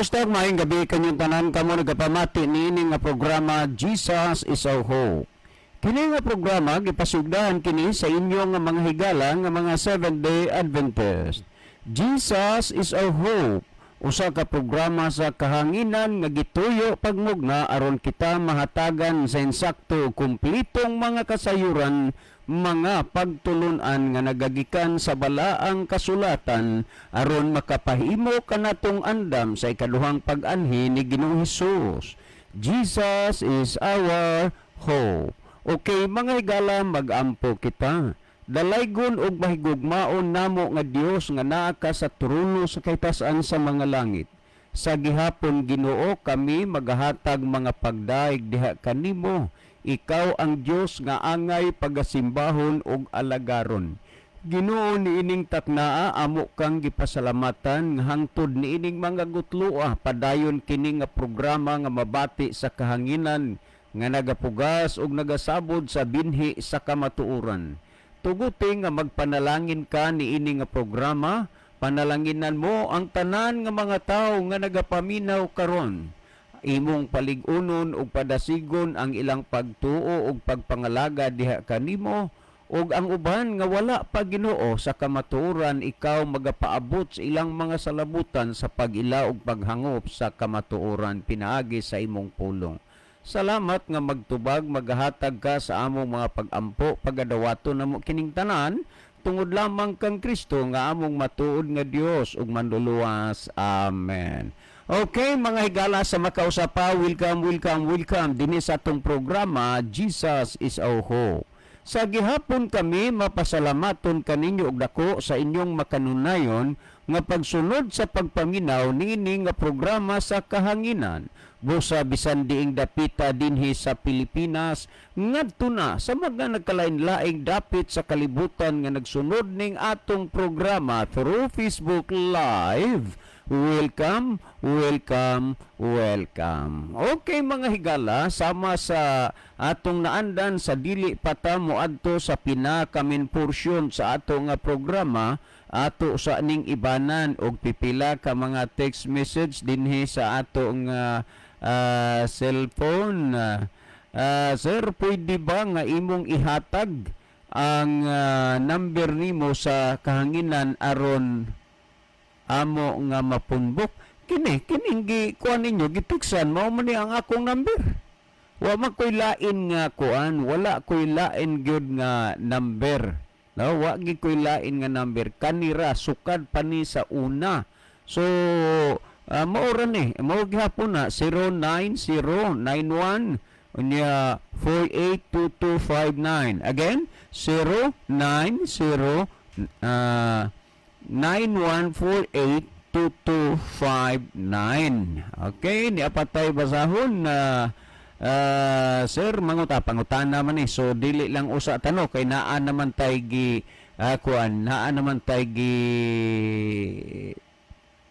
Kumusta? Maayong gabi kanyang tanan kamo nagapamati niini nga programa Jesus is Our Hope. Kini nga programa gipasugdahan kini sa inyo nga mga higala nga mga Seventh-day Adventist. Jesus is Our Hope, usa ka programa sa kahanginan nga gituyo pagmugna aron kita mahatagan sa insakto ug kumplitong mga kasayuran, mga pagtulunan nga nagagikan sa balaang kasulatan aron makapahimo kanatong andam sa ikaduhang pag-anhi ni Ginoong Hesus. Jesus is our hope. Okay, mga higala, mag-ampo kita. Dalaygon og mahigugmaon namo nga Dios nga naa ka sa trono sa kaytas-an sa mga langit. Sa gihapon Ginoo kami magahatag mga pagdaig diha kanimo. Ikaw ang Dios nga angay pagasimbahon og alagaron. Ginoo niining taknaa amo kang gipasalamatan nga hangtod niining mga gutloa padayon kini nga programa nga mabati sa kahanginan nga nagapugas og nagasabod sa binhi sa kamatuoran. Tuguti nga magpanalangin ka niini nga programa, panalanginan mo ang tanan nga mga tawo nga nagapaminaw karon. Imong paligunon ug padasigon ang ilang pagtuo ug pagpangalaga diha kanimo, ug ang uban nga wala pa Ginoo sa kamatuoran ikaw magapaabot sa ilang mga salabutan sa pag-ila ug paghangop sa kamatuoran pinaagi sa imong pulong. Salamat nga magtubag maghatag ka sa among mga pag-ampo pagadawaton namo kining tanan tungod lamang kang Kristo nga among matuod nga Dios ug manluluwas. Amen. Okay, mga higala sa makausapa, welcome dinhi sa atong programa Jesus is Our Hope. Sa gihapon kami mapasalamaton kaninyo og dako sa inyong makanunayon nga pagsunod sa pagpaminaw niini nga programa sa kahanginan. Busa bisan diing dapita dinhi sa Pilipinas ngadto na sa mga nagkalain-laing dapit sa kalibutan nga nagsunod ning atong programa through Facebook Live. Welcome. Okay mga higala, sama sa atong naandan sa dili pata moadto sa pinakamin porsyon sa atong programa, ato sa ning ibanan og pipila ka mga text message dinhi sa atong cellphone. Sir, pwede ba nga imong ihatag ang number nimo sa kahanginan aron amo nga mapunbok? Kining kuan ninyo gituksan mao man ni ang akong number. Wa man koy lain nga kuan, wala koy lain gyud nga number. No, wa gyud koy lain nga number, kanira sukad pa ni sa una. So maura ni, mao gihapon na 09091 unya 482259. Again, 91482259. Okay, ni apatay basahon na sir, pangutan naman eh. So dili lang usa tano kay naa naman tay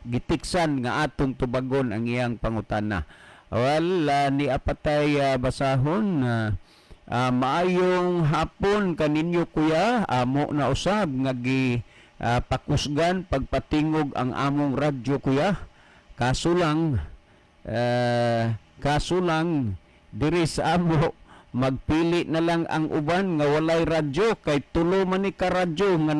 gitiksan nga atong tubagon ang iyang pangutana. Wala ni apatay basahon maayong hapon kaninyo kuya, amo na usab nga pakusgan pagpatingog ang among radyo kuya. Kaso lang diri sa amo magpili na lang ang uban nga walay radyo kay tulo man ni ka radyo nga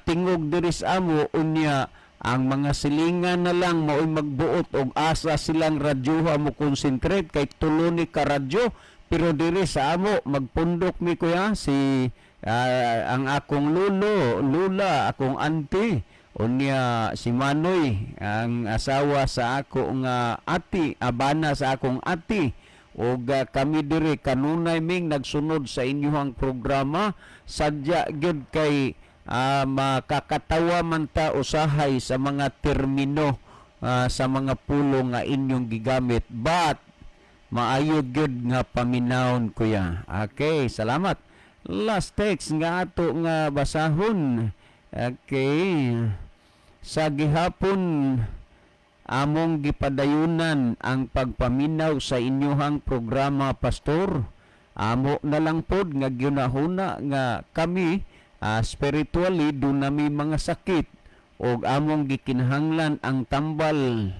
tingog diri sa amo unya ang mga silingan na lang mao'y magbuot og asa silang radyo mo concentrate kay tulo ni ka radyo. Pero diri sa amo magpundok mi kuya si ang akong lula, akong auntie, unya si Manoy, ang asawa sa akong ati, abana sa akong ati. Og kami diri kanunay ming nagsunod sa inyong programa. Sadya gyud kay makakatawa man ta usahay sa mga termino sa mga pulong nga inyong gigamit. But maayo gyud nga paminawon kuya. Okay, salamat. Last text nga ato nga basahon. Okay. Sa gihapon among gipadayunan ang pagpaminaw sa inyohang programa, pastor. Amo na lang pod nga ginahuna nga kami spiritually do nami mga sakit og among gikinahanglan ang tambal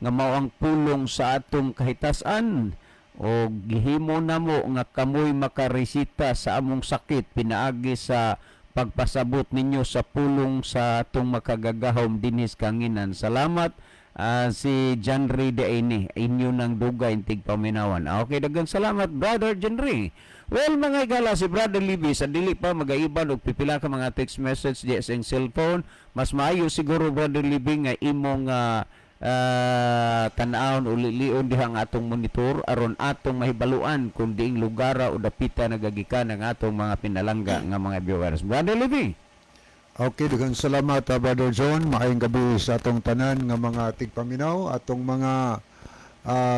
nga mao ang pulong sa atong kahitasan o gihimo namo nga kamoy makaresita sa among sakit pinaagi sa pagpasabot ninyo sa pulong sa atong makagagahom dinis kanginan. Salamat si Janry de Aini, inyo nang dugay tig paminawan. Okay, dagang salamat Brother Janry. Well, mga igala, si Brother Libby, sa dili pa magaiban og pipila ka mga text message di sa cellphone, mas maayo siguro Brother Libby nga imong tan-awon o lilion diha ang atong monitor aron atong mahibaluan kung diing lugara o dapita nagagikan ang atong mga pinalangga nga mga viewers. Brother Libby. Okay, daghang salamat Brother John. Maayong gabi sa atong tanan nga mga tigpaminaw, atong mga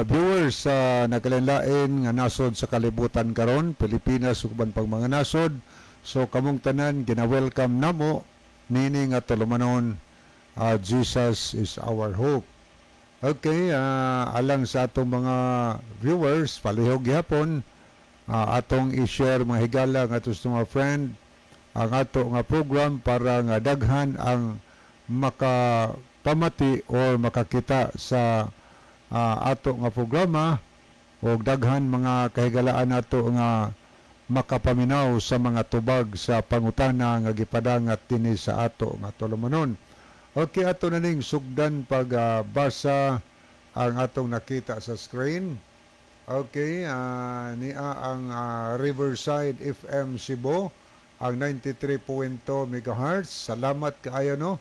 viewers sa nagkalain-lain nga nasod sa kalibutan karon, Pilipinas ug uban pang mga nasod. So kamong tanan gina-welcome namo nini nga tulumanon, Jesus is our hope. Okay, alang sa atong mga viewers palihog gyapon, atong i-share mga higala nga ato sa mga friend ang ato nga program para nga daghan ang makapamati o makakita sa ato nga programa o daghan mga kahigalaan nato nga makapaminaw sa mga tubag sa pangutana nga gipadangat dinhi sa ato nga tulumanon. Okay, ato na ning sugdan pagbasa ang atong nakita sa screen. Okay, niya ang Riverside FM Cebu, ang 93.2 MHz. Salamat kaayo no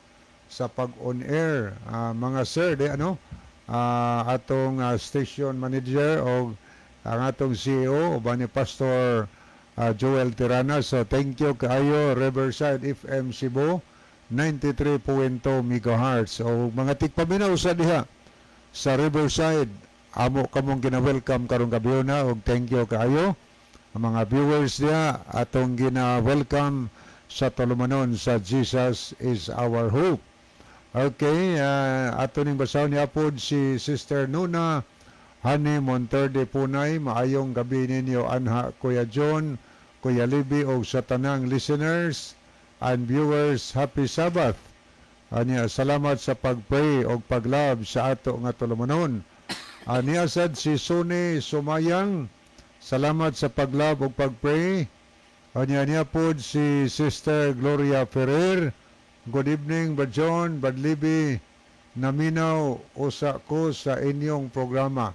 sa pag-on air, mga sir de ano. Atong station manager o ang atong CEO uban ni Pastor Joel Tirana. So thank you kaayo Riverside FM Cebu 93.2 MHz. O mga tigpaminaw sa diha sa Riverside, amo kamong gina-welcome karong gabi na og thank you kaayo ang mga viewers diha atong gina-welcome sa tulumanon sa Jesus is our hope. Okay, ato ning basahon ni apod si Sister Nuna Hani Monterde Punay. Maayong gabi ninyo anha Kuya John, Kuya Libby o sa tanang listeners and viewers. Happy Sabbath. Salamat sa pag-pray o pag-love sa ato nga tulumanon. Niasad si Sune Sumayang. Salamat sa pag-love o pag-pray. Niya pod si Sister Gloria Ferrer. Good evening, Brad John, Brad Libby. Naminaw usa ko sa inyong programa.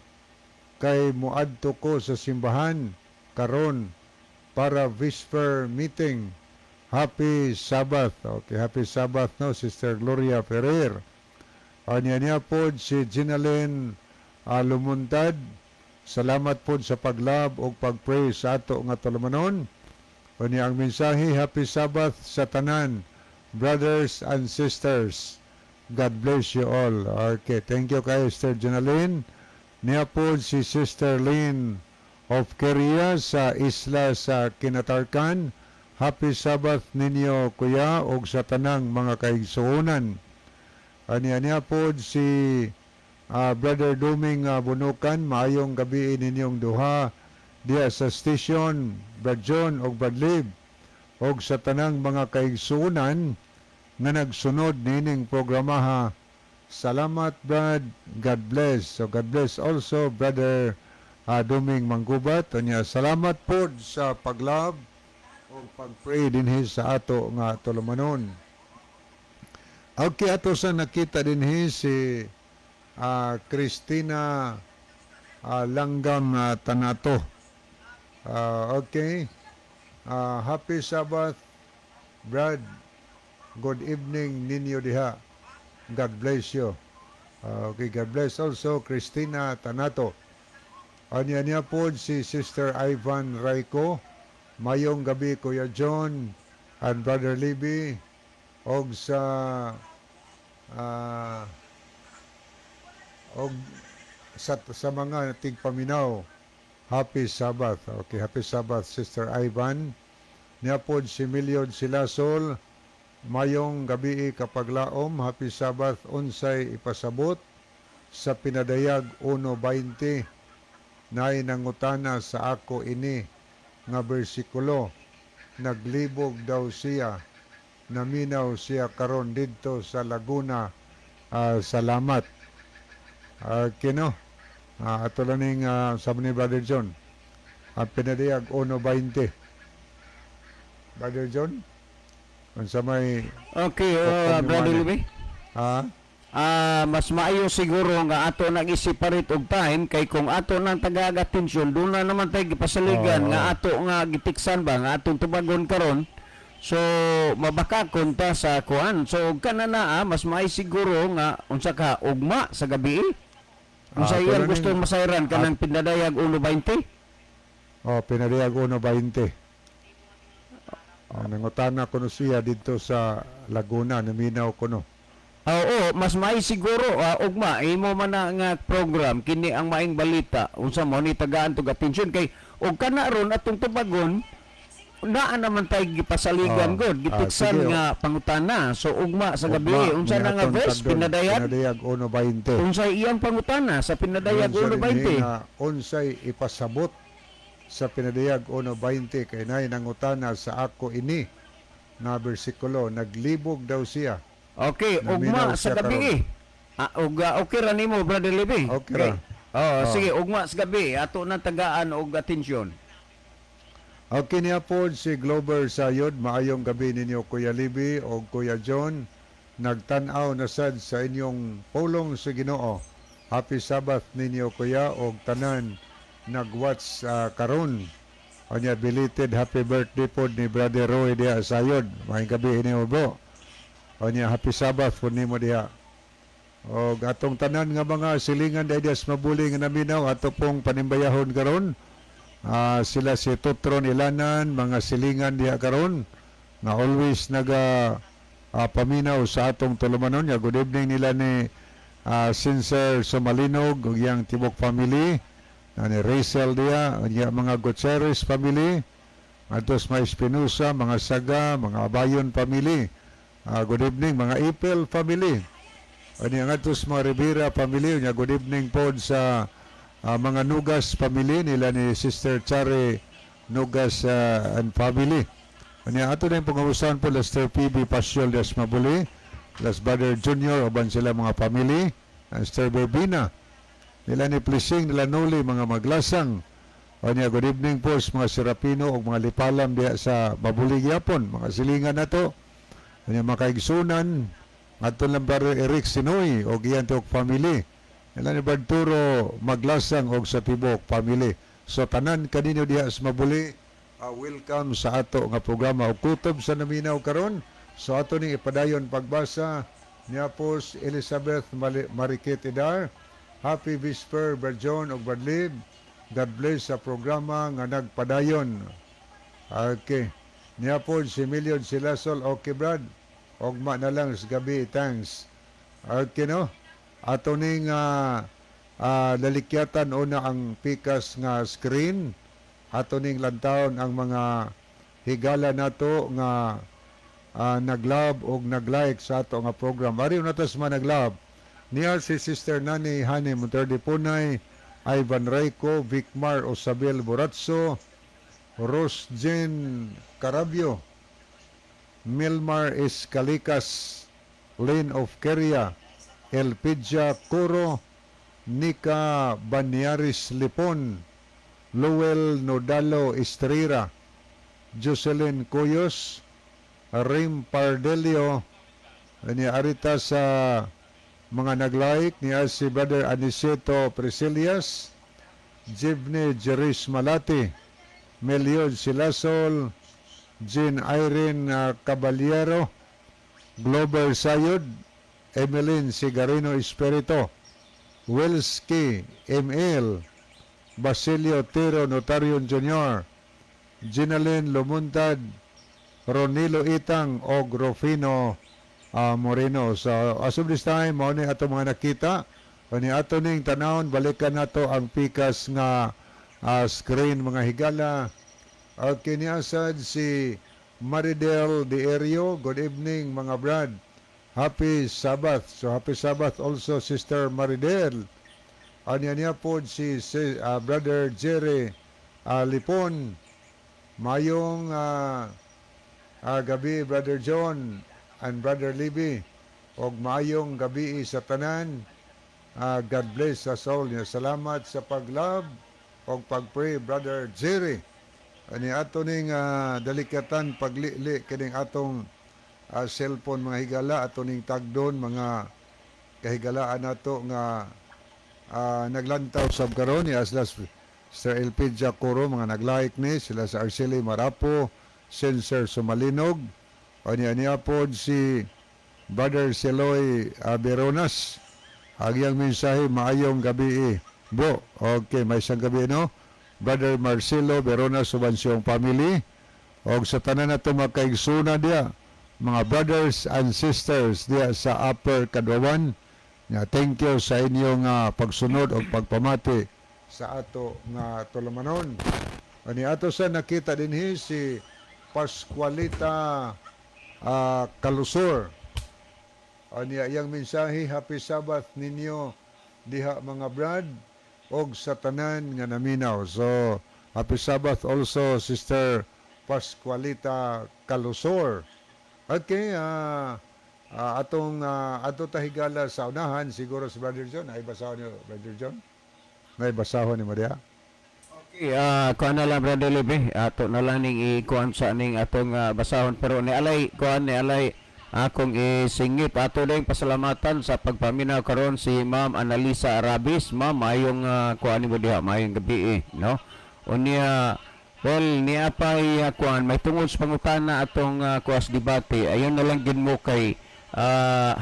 Kay muadto ko sa simbahan karon para Vesper meeting. Happy Sabbath. Okay, happy Sabbath no, Sister Gloria Ferrer. Niya pod si Ginalyn Lumuntad. Salamat pod sa paglab o pag-pray sa ato nga tulumanon. Niya ang mensahe, Happy Sabbath sa tanan, brothers and sisters. God bless you all. Okay, thank you kay Sister Janalyn. Niya po si Sister Lynn of Korea sa isla sa Kinatarkan. Happy Sabbath ninyo kuya o sa tanang mga kaigsuunan. Niya po si Brother Duming Bunukan. Maayong gabi ninyong duha diya sa station, Brad John o Brad Lib. O sa tanang mga kaigsuunan nga nagsunod nining programaha. Salamat Brad, God bless. So God bless also Brother Duming Manggubat. Salamat po sa paglab o pag-pray dinhi sa ato nga tulumanon. Okay, ato sa nakita dinhi si Christina Langgam Tanato. Okay. Happy Sabbath, Brad. Good evening ninyo diha. God bless you. Okay, God bless also Christina Tanato. Niya po si Sister Ivan Raiko. Mayong gabi Kuya John and Brother Libby. Og sa sa mga tigpaminaw. Happy Sabbath. Okay, Happy Sabbath Sister Ivan. Niya po si Million Silasol. Mayong gabi kapaglaom. Happy Sabbath unsay ipasabot sa pinadayag 1:20. Nay nangutana sa ako ini nga bersikulo. Naglibog daw siya. Naminaw siya karon didto sa Laguna. Salamat. Kino, ato lang ning sabi ni Brother John, pinadiyag 1.20. Brother John, kung sa may Okay, Brother pagpanyumanan. Libby. Mas maayo siguro nga ato nang i-separate og time kay kung ato nang taga-atensyon doon na naman tayo gipasaligan Oo. nga ato nga gitiksan ba nga atong tubagon karon. So mabakakon ta sa kuan. So kana na mas maay siguro nga unsa ka ugma sa gabi. Unsa Ato iyang lang gusto ning- masayran kanang pinadayag 1.20? pinadiyag 1.20. Nangutana ko no siya dito sa Laguna, naminaw ko no. Oo, mas maay siguro ugma imo man na nga program kini ang maing balita unsa mo ni tagaan tog atensyon kay og kana ron atong tubagon naa naman tay gipasaligan god gitiksan sige, nga pangutana so ugma sa gabi Ugma, unsa ni na nga atong verse tagdon, pinadayag Pinadiyag 1.20. unsa iyang pangutana sa pinadayag Unsa rin 1.20 nga unsay ipasabot sa pinadiyag 1.20 kay nay nangutana sa ako ini na bersikulo, naglibog daw siya. okay Naminaw ugma sa siya gabi okay ra nimo brother Levi Okay ra. sige ugma sa gabi ato na tagaan og atensyon. Okay niya po si Glover Sayod, maayong gabi ninyo Kuya Libby o Kuya John. Nagtanaw na sad sa inyong pulong sa Ginoo. Happy Sabbath ninyo Kuya o tanan nagwatch karon. Onya belated happy birthday po ni Brother Roy diha Sayod. Maayong gabi ninyo bro. Onya happy Sabbath po nimo diha. O atong tanan nga mga silingan dahil sa mabuli nga naminaw ato pong panimbayahon karon. Sila si Tutron Ilanan, mga silingan diha karon nga always naga paminaw sa atong tulumanon. Good evening nila ni Sincere Somalinog ug yang Tibok family, ni Rachel diha, yang mga Gutierrez family, atos mga Espinosa, mga Saga, mga Abayon family. Good evening mga Ipel family. Ani ang atos mga Rivera family, good evening pod sa mga Nugas family nila ni Sister Chari Nugas and family. Ano ato na yung pangamusahan po Lester PB Pasyol das Mabuli, Las Brother Junior, uban sila mga family, Sister Berbina, nila ni Plising, nila Noli, mga Maglasang. Ano good evening po sa mga Serapino o mga Lipalam diya sa Mabuli Gyapon, mga silingan na to. Ano mga kaigsunan, ato lang Brother Eric Sinoy o Giyantok family. Nila ni Barturo Maglasang og sa Tibok family. So tanan kaninyo diha sa Mabuli, welcome sa ato nga programa og kutob sa naminaw karon. So ato ning ipadayon pagbasa niya po si Elizabeth Mariquet Idar. Happy Vesper Brad John og Brad Lib. God bless sa programa nga nagpadayon. Okay. Niya po si Million Silasol. Okay Brad. Ogma na lang sa gabi. Thanks. Okay no? Ato ning lalikyatan una ang pikas nga screen. Ato ning lantawon ang mga higala nato nga naglab og naglike sa ato nga program. Ari natas man naglab. Niya si Sister Nani Hani Monterde Punay, Ivan Raico, Vicmar Osabel Boratso, Rosjen Carabio, Milmar Escalicas, Lane of Keria, Elpidia Coro, Nika Banyaris Lipon, Lowell Nodalo Estrera, Jocelyn Coyos, Rim Pardelio, ni arita sa mga nag-like niya si Brother Aniceto Presilias, Jivne Jeris Malati, Meliod Silasol, Jean Irene Caballero, Glover Sayod, Emeline Sigarino Espirito, Wilski ML, Basilio Tiro Notarion Jr., Ginaline Lumuntad, Ronilo Itang o Grofino Moreno. So as of this time, mao ni ato mga nakita. Ni ato ning tanawon, balikan nato ang pikas nga screen mga higala. Okay, niasad si Maridel De Erio. Good evening mga brad. Happy Sabbath. So happy Sabbath also Sister Maridel. Niya po si Brother Jerry Lipon. Mayong gabi Brother John and Brother Libby. Og mayong gabi sa tanan. God bless sa soul niya. Salamat sa pag-love o pag-pray, Brother Jerry. Ani ato ning dalikatan paglili kining atong cellphone mga higala, ato ning tagdon mga kahigalaan nato nga naglantaw sab karon ni aslas Sir LP Jacoro, mga nag-like ni sila sa Arceli Marapo, Sensor Sumalinog, o niya pod si Brother Seloy Beronas. Agyang mensahe, maayong gabi Bro, okay, may isang gabi no? Brother Marcelo Beronas Subansyong family. O sa tanan na ito magkaigsuna dia, mga brothers and sisters dia sa Upper Kadwawan. Thank you sa inyong pagsunod o pagpamati sa ato nga tulamanon. Ani ato sa nakita dinhi si Pascualita Kalusor. Ani iyang mensahe, happy Sabbath ninyo diha mga brad og sa tanan nga naminaw. So happy Sabbath also Sister Pascualita Kalusor. Okay, ato tahigala sa unahan siguro si Brother John. Ay basahon ni Brother John? May basahon ni Maria? Okay, kuan na lang Brother Libre, ato na lang ning ikuan sa ning atong basahon, pero ni alay akong isingit ato ding pasalamatan sa pagpaminaw karon si Ma'am Analisa Arabis. Ma'am, mayong kuan ni mo diha, mayong gabi no. Unya well niya pay kuan may tungod sa pangutana atong kuas debate. Ayon na lang gid mo kay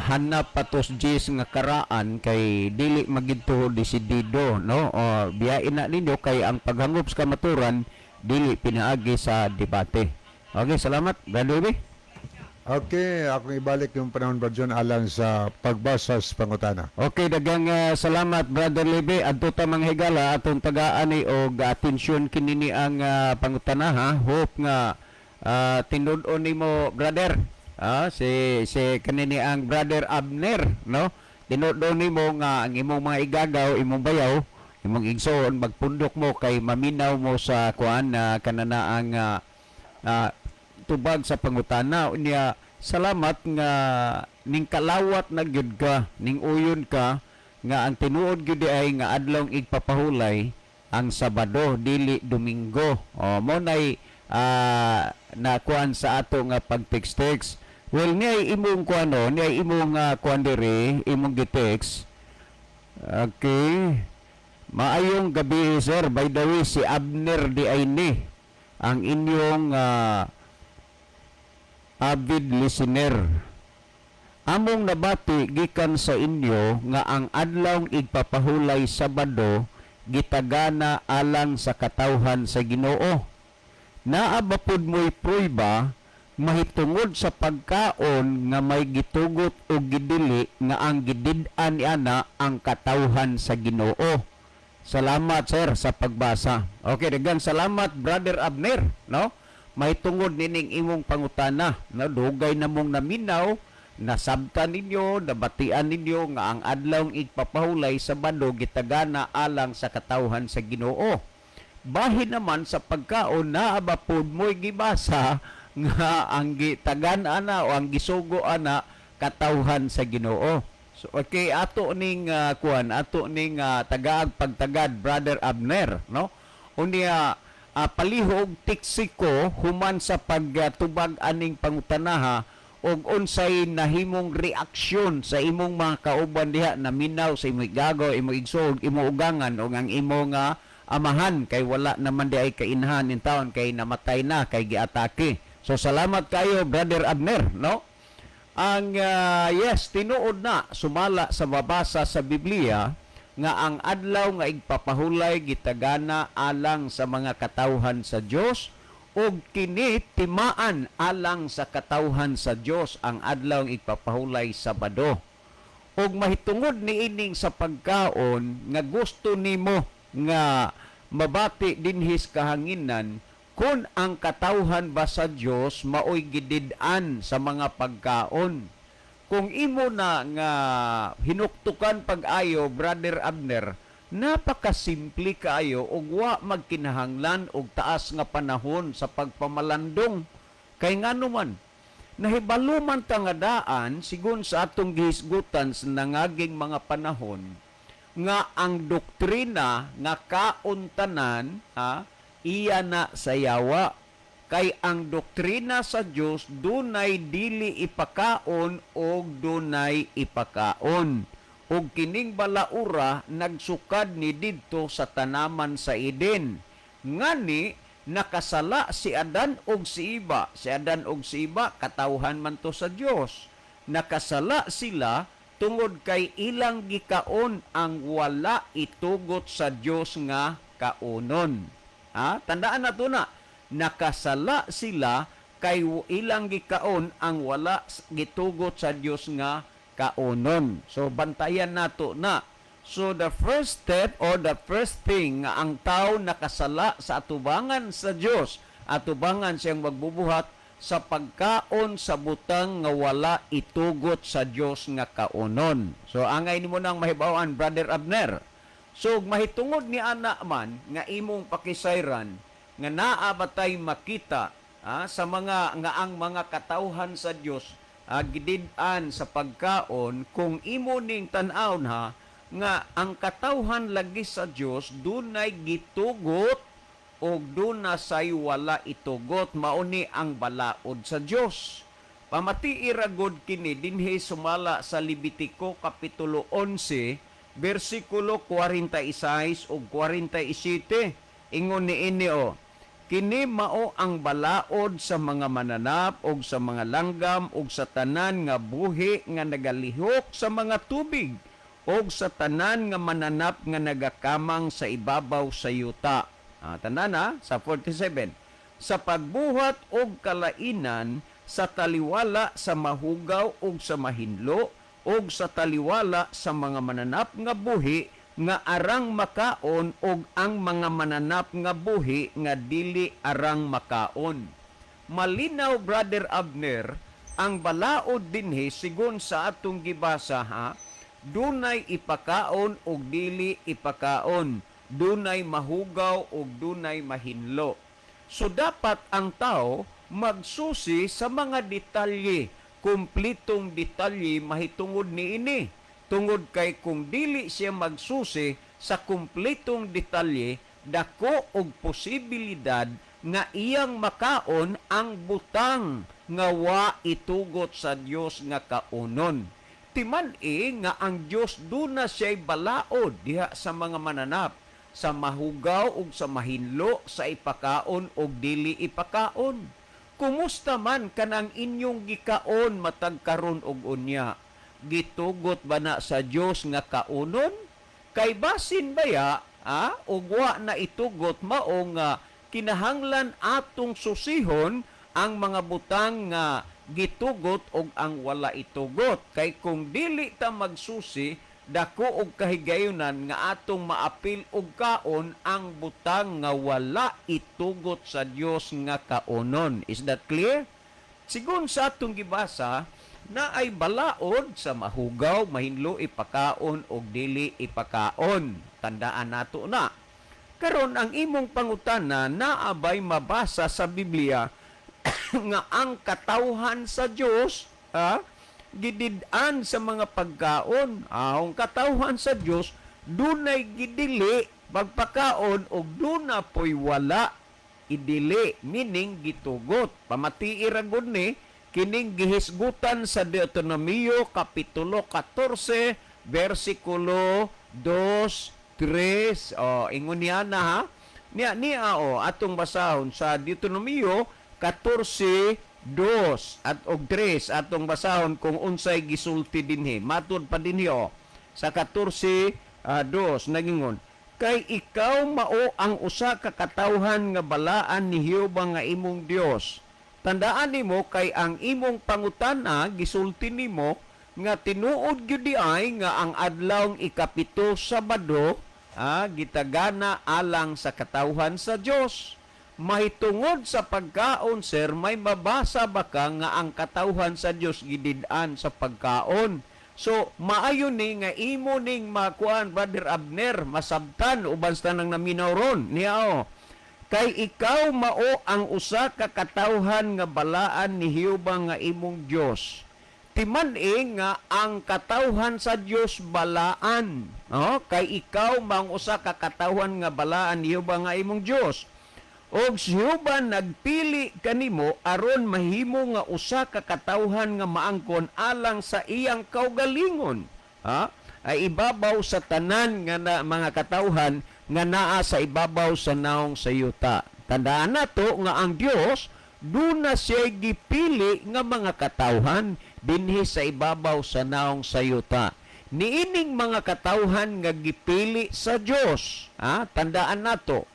hanap patos Jis nga karaan kay dili magidtuhod desidido no. O biyain na ninyo kay ang paghangop sa kamaturan dili pinaagi sa debate. Okay, salamat Brother Libre. Okay, akong ibalik yung panahon ba John alang sa pagbasa sa pangutana. Okay, dagang salamat Brother Libe. Adto ta mga higala atong tagaan ni og atensyon kinini ang pangutana ha. Hope nga tinud-on nimo brother. Si kanini ang Brother Abner no. Tinud-on nimo nga ang imong mga igagaw, imong bayaw, imong igsoon magpundok mo kay maminaw mo sa kuan kanana ang tubag sa pangutana. Unya salamat nga ning kalawat na gyud ka, ning uyon ka nga ang tinuod gyud ay nga adlong igpapahulay ang Sabado dili Domingo. Mo nay nakuan sa ato nga pag-text. Well, niya imong kuano, niya imong kuan diri, imong gitext. Okay. Maayong gabi sir. By the way, si Abner di ay ni ang inyong avid listener. Among nabati gikan sa inyo nga ang adlawng igpapahulay Sabado gitagana alang sa katawhan sa Ginoo. Naa ba pud mo'y prueba mahitungod sa pagkaon nga may gitugot o gidili nga ang gidid-an niana ang katawhan sa Ginoo. Salamat sir sa pagbasa. Okay, daghang salamat Brother Abner, no? May tungod nining imong pangutana na dugay namong naminaw, nasabtan ninyo, nabatian ninyo nga ang adlawng igpapahulay Sabado gitagana alang sa katawhan sa Ginoo. Bahin naman sa pagkaon naa ba pud mo'y gibasa nga ang gitagan ana o ang gisugo ana katawhan sa Ginoo. So okay, ato ning ato ning tagaag pagtagad Brother Abner, no? Unya palihog tiksiko human sa pagtubag aning pangutanaha og unsay nahimong reaksyon sa imong mga kauban diha na minaw sa imong gagaw, imong igsog, imong ugangan o ang imong amahan kay wala naman di ay kainahan in taon kay namatay na kay giatake. So salamat kayo Brother Abner, no? Ang yes, tinuod na sumala sa mabasa sa Biblia nga ang adlaw nga igpapahulay gitagana alang sa mga katawhan sa Dios ug kini timaan alang sa katawhan sa Dios ang adlaw nga igpapahulay Sabado. Ug mahitungod niining sa pagkaon nga gusto nimo nga mabati dinhis kahanginan kung ang katawhan ba sa Dios maoy gidid-an sa mga pagkaon. Kung imo na nga hinuktukan pag-ayo, Brother Abner, napakasimple kaayo ug wa magkinahanglan og taas nga panahon sa pagpamalandong. Kay ngano man, nahibaluman ta nga daan sigon sa atong gihisgutan sa nangaging mga panahon, nga ang doktrina nga kauntanan iya na sayawa kay ang doktrina sa Dios dunay dili ipakaon og dunay ipakaon ug kining balaura nagsukad ni didto sa tanaman sa Eden ngani nakasala si Adan ug si Eva. Si Adan ug si Eva katawhan man to sa Dios. Nakasala sila tungod kay ilang gikaon ang wala itugot sa Dios nga kaunon. Tandaan nato na, nakasala sila kay ilang gikaon ang wala gitugot sa Dios nga kaunon. So bantayan nato na. So the first step or the first thing nga ang tao nakasala sa atubangan sa Dios, atubangan siyang magbubuhat sa pagkaon sa butang nga wala itugot sa Dios nga kaunon. So angay nimo nang mahibaw-an, Brother Abner. So mahitungod ni ana man nga imong pakisayran nga naa batay makita sa mga nga ang mga katawhan sa Dios gidid-an sa pagkaon kung imo ning tan-awon nga ang katawhan lagi sa Dios dunay gitugot o dunay wala itugot mauni ang balaod sa Dios. Pamati iragod kini dinhi sumala sa Levitico kapitulo 11 bersikulo 46 ug 47. Ingon niini kini mao ang balaod sa mga mananap ug sa mga langgam ug sa tanan nga buhi nga nagalihok sa mga tubig ug sa tanan nga mananap nga nagakamang sa ibabaw sa yuta. Tanan sa 47. Sa pagbuhat og kalainan sa taliwala sa mahugaw ug sa mahinlo ug sa taliwala sa mga mananap nga buhi nga arang makaon ug ang mga mananap nga buhi nga dili arang makaon. Malinaw, Brother Abner, ang balaod dinhi sigon sa atong gibasa dunay ipakaon ug dili ipakaon, dunay mahugaw ug dunay mahinlo. So dapat ang tao magsusi sa mga detalye, kumplitong detalye mahitungod niini. Tungod kay kung dili siya magsusi sa kumplitong detalye, dako og posibilidad nga iyang makaon ang butang nga wa itugot sa Dios nga kaunon. Timan-i nga ang Dios duna siya'y balaod diha sa mga mananap, sa mahugaw ug sa mahinlo, sa ipakaon ug dili ipakaon. Kumusta man kanang inyong gikaon matag karon og unya? Gitugot ba na sa Dios nga kaunon? Kay basin baya ug wa na itugot mao nga kinahanglan atong susihon ang mga butang nga gitugot og ang wala itugot. Kay kung dili ta magsusi, dako og kahigayunan nga atong maapil og kaon ang butang nga wala itugot sa Dios nga kaunon. Is that clear? Sigon sa atong gibasa, na ay balaod sa mahugaw, mahinlo ipakaon og dili ipakaon. Tandaan nato na. Karon ang imong pangutana naabay mabasa sa Biblia nga ang katawhan sa Dios gidid-an sa mga pagkaon. Ang katawhan sa Dios dunay gidili pagpakaon og duna poy wala idili, meaning gitugot. Pamati iragod ni kining gihisgutan sa Deuteronomio kapitulo 14 bersikulo 2, 3. Ingon niya na niya atong basahon sa Deuteronomio 14:2 at og 3 atong basahon kung unsay gisulti dinhi. Matud pa dinhi sa 14:2 nagingon, kay ikaw mao ang usa ka katawhan nga balaan ni Jehova nga imong Dios. Tandaan nimo kay ang imong pangutana gisulti nimo nga tinuod gyud ay nga ang adlawng ikapito Sabado gitagana alang sa katawhan sa Dios. Mahitungod sa pagkaon, sir, may mabasa ba ka nga ang katawhan sa Dios gidid-an sa pagkaon? So, maayo ni nga imo ning makuan, Brother Abner, masabtan uban sa nang naminaw ron. Niya kay ikaw mao ang usa ka katawhan nga balaan ni Jehova nga imong Dios. Timan nga ang katawhan sa Dios balaan. Kay ikaw mang usa ka katawhan nga balaan niyo ba nga imong Dios. Og siya ba nagpili kanimo aron mahimo nga usa ka katawhan nga maangkon alang sa iyang kaugalingon. Ay ibabaw sa tanan nga mga katawhan nga naa sa ibabaw sa naong sayuta. Tandaan nato nga ang Dios duna siya gipili nga mga katawhan dinhi sa ibabaw sa naong sayuta. Niining mga katawhan nga gipili sa Dios, tandaan nato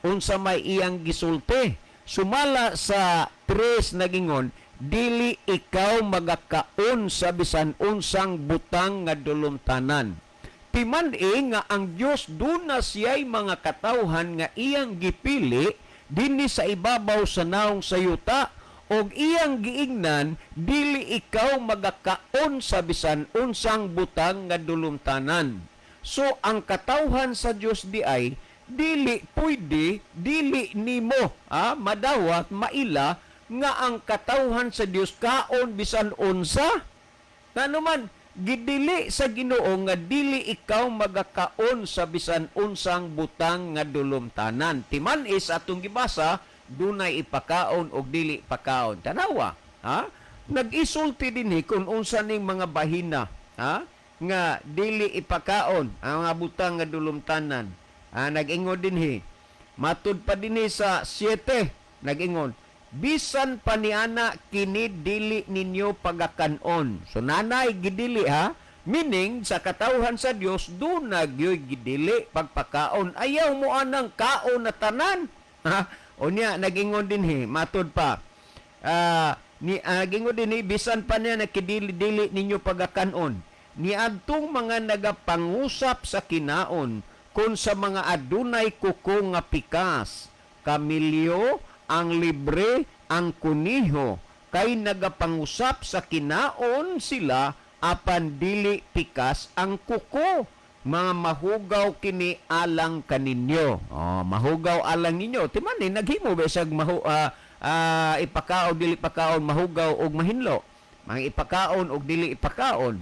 unsa may iyang gisulti. Sumala sa 3 nagingon, dili ikaw magakaon sa bisan unsang butang nga dulumtanan. Timan nga ang Dios duna siya'y mga katawhan nga iyang gipili dinhi sa ibabaw sa naong sayuta, og iyang giingnan dili ikaw magakaon sa bisan unsang butang nga dulumtanan. So ang katawhan sa Dios di ay dili pwede, dili nimo madawat maila nga ang katawhan sa Dios kaon bisan unsa. Nanuman gidili sa Ginoo nga dili ikaw magakaon sa bisan unsang butang nga dulumtanan. Timan is atong gibasa dunay ipakaon og dili pakaon. Tanawa, nag-isulti dinhi kung unsa ning mga bahina, nga dili ipakaon ang mga butang nga dulumtanan. Nag-ingon dinhi. Matud pa dinhi sa 7, nag-ingon, bisan pa niana kini dili ninyo pagakanon. So nanay gidili meaning sa katawhan sa Dios do nagyoy gidili pagpakaon. Ayaw mo anang kaon na tanan. Unya nag-ingon dinhi, matud pa. Nag-ingon dinhi bisan pa niya nakidili-dili ninyo pagakanon. Niadtong mga nagapangusap sa kinaon kung sa mga adunay kuko nga pikas, kamilyo, ang libre, ang kuniho, kay nagapangusap sa kinaon sila apan dili pikas ang kuko. Mga mahugaw kini alang kaninyo. Mahugaw alang ninyo. Timan naghimo ba siyag ipakaon, dili pakaon, mahugaw og mahinlo. Mga ipakaon og dili ipakaon.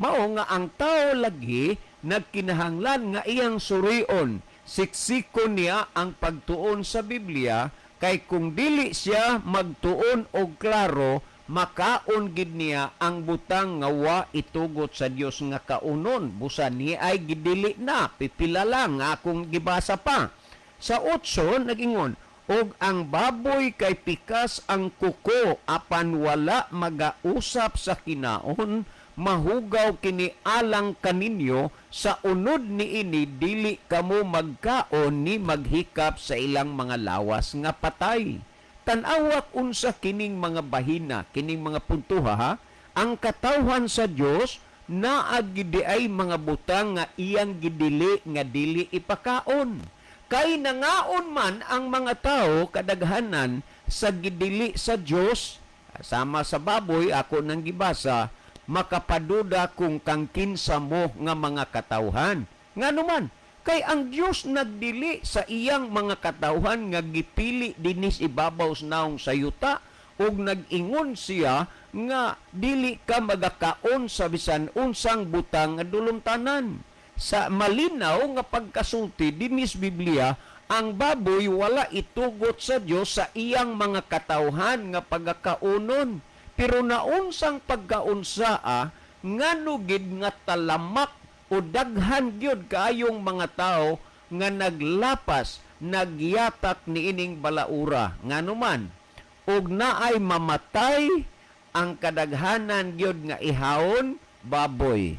Mao nga ang tao lagi nagkinahanglan nga iyang surion. Siksikon niya ang pagtuon sa Biblia, kay kung dili siya magtuon og klaro, makaon gid niya ang butang nga wa itugot sa Dios nga kaunon. Busa niya ay gidili na, pipila lang nga akong gibasa pa. Sa 8 nagingon, og ang baboy kay pikas ang kuko apan wala magausap sa kinaon, mahugaw kini alang kaninyo, sa unod niini dili kamo magkaon ni maghikap sa ilang mga lawas nga patay. Tanawak unsa kining mga bahina, kining mga puntuha, ang katawhan sa Dios naag gid ay mga butang nga iyang gidili nga dili ipakaon. Kay nangaon man ang mga tao kadaghanan sa gidili sa Dios, sama sa baboy ako nang gibasa, makapaduda kung kang kinsa mo nga mga katawhan. Nganuman, kay ang Dios nagdili sa iyang mga katawhan nga gipili dinis ibabaw naong sayuta, ug nag-ingon siya nga dili ka magakaon sa bisan unsang butang nga dulumtanan. Sa malinaw nga pagkasulti dinis Biblia, ang baboy wala itugot sa Dios sa iyang mga katawhan nga pagkakaunon. Pero naunsang pagkaunsaa, ngano gid nga talamak o daghan gyud kaayong mga tao nga naglapas, nagyatak niining balaura. Nganuman, ug naay mamatay ang kadaghanan gyud nga ihawon, baboy.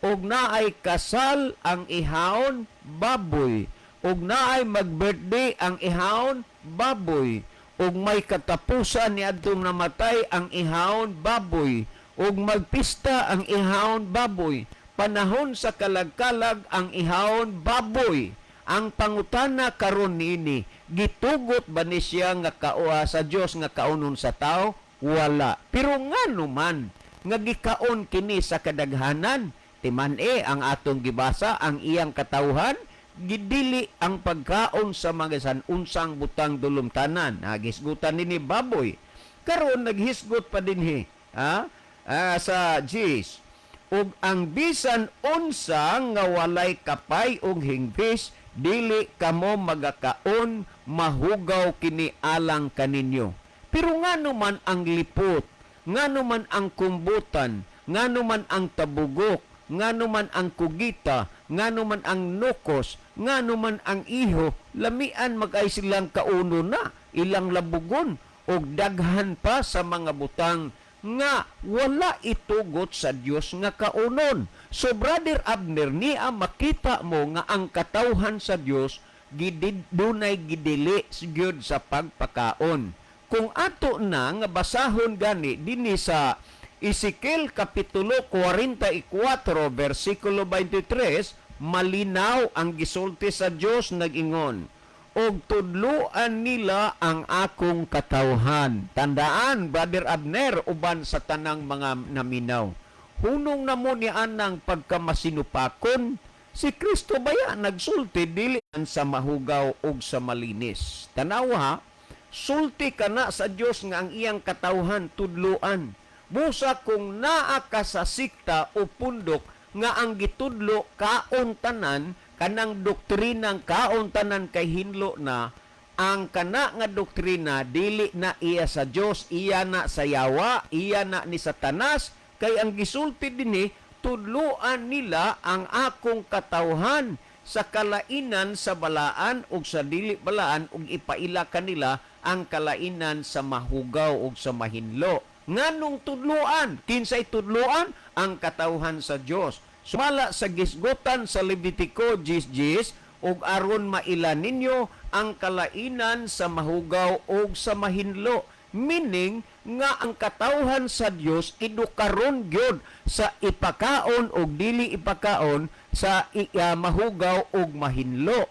Ug naay kasal ang ihawon, baboy. Ug naay mag-birthday ang ihawon, baboy. Ug may katapusan ni adtong namatay ang ihawon, baboy. Ug magpista ang ihawon, baboy. Panahon sa kalag-kalag ang ihawon, baboy. Ang pangutana karon niini, gitugot ba ni siya nga sa Dios nga kaunon sa tao? Wala. Pero ngano man nga gikaon kini sa kadaghanan, timan ang atong gibasa ang iyang katawhan, gidili ang pagkaon sa mga sanunsang butang dulumtanan. Gisgutan nini baboy. Karon naghisgot pa dinhi, sa Gs. Ug ang bisan unsa nga walay kapay ug hingbis dili kamo magakaon mahugaw kini alang kaninyo. Pero ngano man ang lipot, ngano man ang kumbutan, ngano man ang tabugok, ngano man ang kugita, ngano man ang nukos, ngano man ang iho, lamian magay silang kauno na, ilang labugon, o daghan pa sa mga butang nga wala itugot sa Dios nga kaunon. So Brother Abner, niya makita mo nga ang katawhan sa Dios dunay gidili gyud sa pagpakaon. Kung ato na nga basahon gani dinhi sa Ezekiel kapitulo 44 versikulo 23, malinaw ang gisulti sa Dios nag-ingon, og tudluan nila ang akong katawhan. Tandaan, Brother Abner, uban sa tanang mga naminaw. Hunong na mo ni anang pagkamasinupakon, si Kristo baya nagsulti dili sa mahugaw ug sa malinis. Tanaw ha, sulti ka na sa Dios nga ang iyang katawhan tudluan. Busa kung naa ka sa sikta o pundok nga ang gitudlo kaon tanan, kanang doktrinang kaon tanan kay hinlo na, ang kana nga doktrina dili na iya sa Dios, iya na sa yawa, iya na ni Satanas, kay ang gisulti dinhi tudluan nila ang akong katawhan sa kalainan sa balaan ug sa dili balaan ug ipaila kanila ang kalainan sa mahugaw ug sa mahinlo. Nganong tudluan? Kinsay tudluan? Ang katawhan sa Dios. Sumala sa gisgutan sa Levitico 10:10 ug aron maila ninyo ang kalainan sa mahugaw ug sa mahinlo. Meaning nga ang katawhan sa Dios idukaron gyud sa ipakaon ug dili ipakaon sa mahugaw ug mahinlo.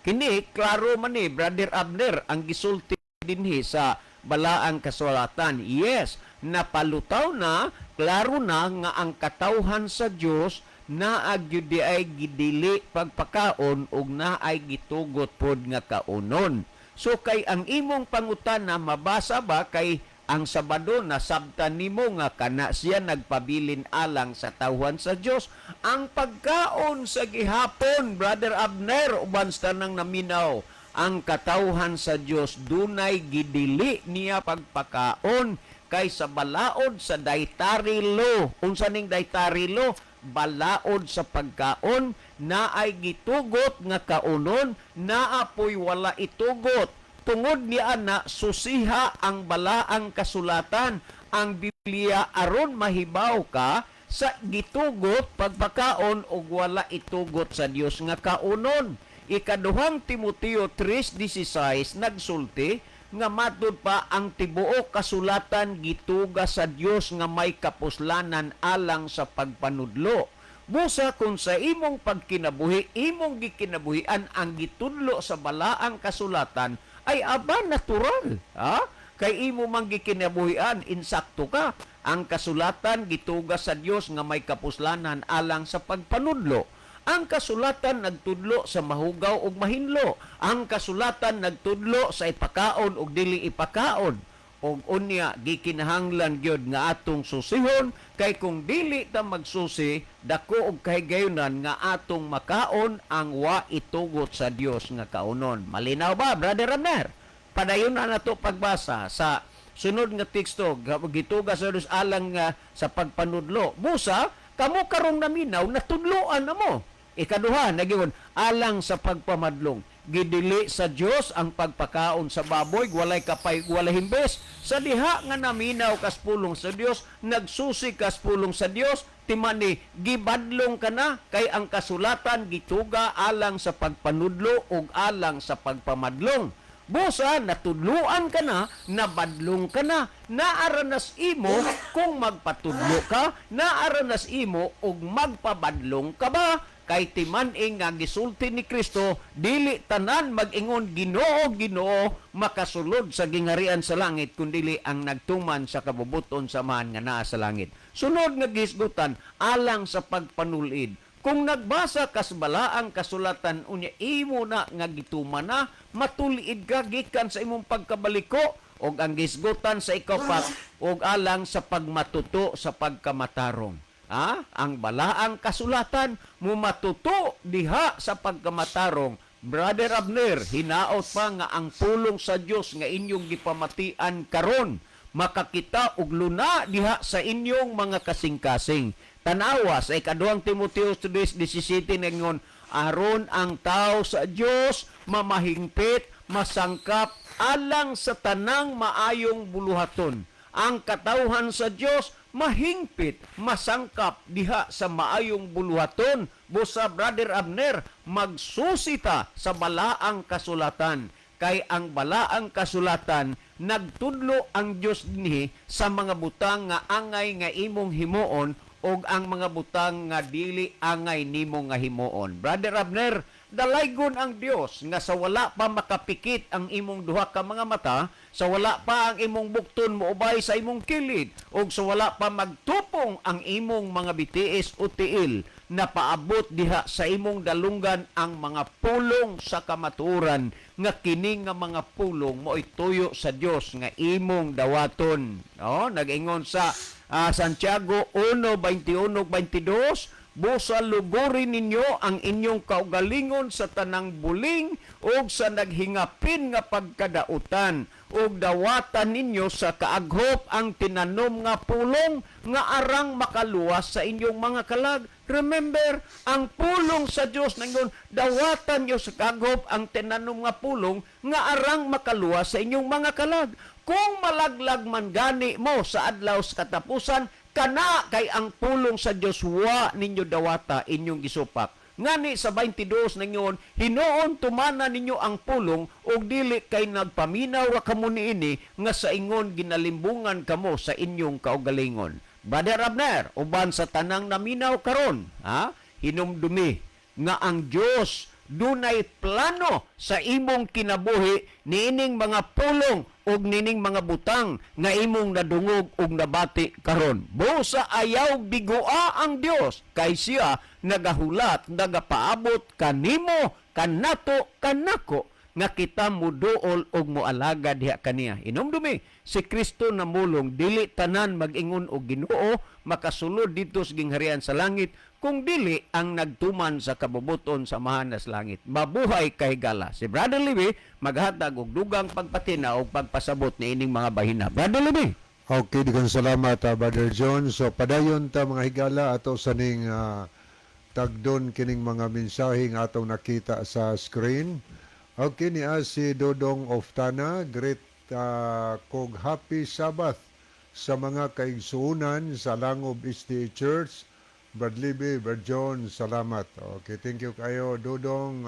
Kini klaro man ni Brother Abner ang gisulti dinhi sa balaang kasulatan. Yes, napalutaw na, klaro na nga ang katawhan sa Dios naag gyud ay gidili pagpakaon ug naay gitugot pod nga kaunon. So kay ang imong pangutana mabasa ba kay ang Sabado nasabtan nimo nga kana siya nagpabilin alang sa tawhan sa Dios. Ang pagkaon sa gihapon, Brother Abner, uban sa tanang naminaw, ang katawhan sa Dios dunay gidili niya pagpakaon kay sa balaod sa dietary law. Unsa ning dietary law? Balaod sa pagkaon naay gitugot nga kaunon, naapoy wala itugot. Tungod niya na susiha ang balaang kasulatan, ang Biblia aron mahibaw ka sa gitugot pagpakaon ug wala itugot sa Dios nga kaunon. Ikaduhang Timoteo 3:16 nagsulti nga matud pa ang tibuok kasulatan gituga sa Dios nga may kapuslanan alang sa pagpanudlo. Busa kung sa imong pagkinabuhi, imong gikinabuhian ang gitudlo sa balaang kasulatan ay aba natural. Ha? Kay imo mang gikinabuhian, insakto ka. Ang kasulatan gituga sa Dios nga may kapuslanan alang sa pagpanudlo. Ang kasulatan nagtudlo sa mahugaw ug mahinlo. Ang kasulatan nagtudlo sa ipakaon ug dili ipakaon. Ug unya gikinahanglan gyud nga atong susihon kay kung dili ta magsusi dako og kahigayunan nga atong makaon ang wa itugot sa Dios nga kaunon. Malinaw ba, Brother Abner? Padayon na nato pagbasa sa sunod nga teksto gituga sa Dios alang sa pagpanudlo. Busa kamo karong naminaw natudloan na mo. Ikaduha, nagingon, alang sa pagpamadlong. Gidili sa Dios ang pagpakaon sa baboy, walay kapay, walay himbes. Sa diha nga naminaw kas pulong sa Dios, nagsusi kas pulong sa Dios, timani, gibadlong ka na, kay ang kasulatan gituga alang sa pagpanudlo ug alang sa pagpamadlong. Busa, natudluan ka na, nabadlong ka na, naaranas imo kung magpatudlo ka, naaranas imo ug magpabadlong ka ba? Kay timan-ing nga gisulti ni Kristo, dili tanan mag-ingon Ginoo, Ginoo, makasulod sa gingarian sa langit, kundili ang nagtuman sa kabubuton samahan nga naa sa langit. Sunod nga gisgutan, alang sa pagpanulid. Kung nagbasa kas balaang kasulatan unya imo na nga gituman na, matulid ka gikan sa imong pagkabaliko, og ang gisgutan sa ikapat og alang sa pagmatuto sa pagkamatarong. Ang balaang kasulatan mo matuto diha sa pagkamatarong. Brother Abner, hinaot pa nga ang pulong sa Dios nga inyong gipamatian karon makakita og luna diha sa inyong mga kasing-kasing. Tanawa sa ikaduhang Timoteo 3:17 ningon, aron ang tao sa Dios mamahingpit, masangkap alang sa tanang maayong buluhaton. Ang katawhan sa Dios mahingpit, masangkap diha sa maayong buluhaton. Busa Brother Abner, magsusita sa balaang kasulatan. Kay ang balaang kasulatan nagtudlo ang Dios dinhi sa mga butang nga angay nga imong himuon og ang mga butang nga dili angay nimo nga himuon. Brother Abner, dalaygon ang Dios nga sa wala pa makapikit ang imong duha ka mga mata, sa wala pa ang imong bukton moubay sa imong kilid, og sa wala pa magtupong ang imong mga bitiis o tiil, na paabot diha sa imong dalunggan ang mga pulong sa kamatuoran, nga kini nga mga pulong mo'y tuyo sa Dios nga imong dawaton. Nag-ingon sa Santiago 1:21-22, busa lugurin ninyo ang inyong kaugalingon sa tanang buling ug sa naghingapin nga pagkadautan ug dawatan ninyo sa kaaghop ang tinanom nga pulong nga arang makaluwas sa inyong mga kalag. Remember, ang pulong sa Dios nangon dawatan niyo sa kaaghop ang tinanom nga pulong nga arang makaluwas sa inyong mga kalag. Kung malaglag man gani mo sa adlaw sa katapusan, kana kay ang pulong sa Dios wa ninyo dawata inyong gisupak. Ngani sa 22 nangon, hinuon tumana ninyo ang pulong og dili kay nagpaminaw ra kamo niini nga sa ingon ginalimbungan kamo sa inyong kaugalingon. Brother Abner, uban sa tanang naminaw karon, hinumdumi nga ang Dios dunay plano sa imong kinabuhi niining mga pulong og nining mga butang nga imong nadungog og nabati karon. Busa ayaw bigua ang Dios kay siya nagahulat, nagapaabot kanimo, kanato, kanako nga kita muduol og moalaga diha kaniya. Inumdumi si Kristo namulong dili tanan mag-ingon og Ginoo makasulod dito sa gingharian sa langit kung dili ang nagtuman sa kabubuton sa mahanas langit. Mabuhay kay gala. Si Brother Libby maghatag og dugang pagpatina og pagpasabot ni ining mga bahina. Brother Libby. Okay, digan salamat, Brother John. So, padayon ta mga higala ato sa ning tagdon kining mga mensahe nga atong nakita sa screen. Okay, niya si Dodong Oftana, great kog happy Sabbath sa mga kaigsuunan sa Langob SDA Church. Brad Libby, Brad John, salamat. Okay, thank you kayo, Dodong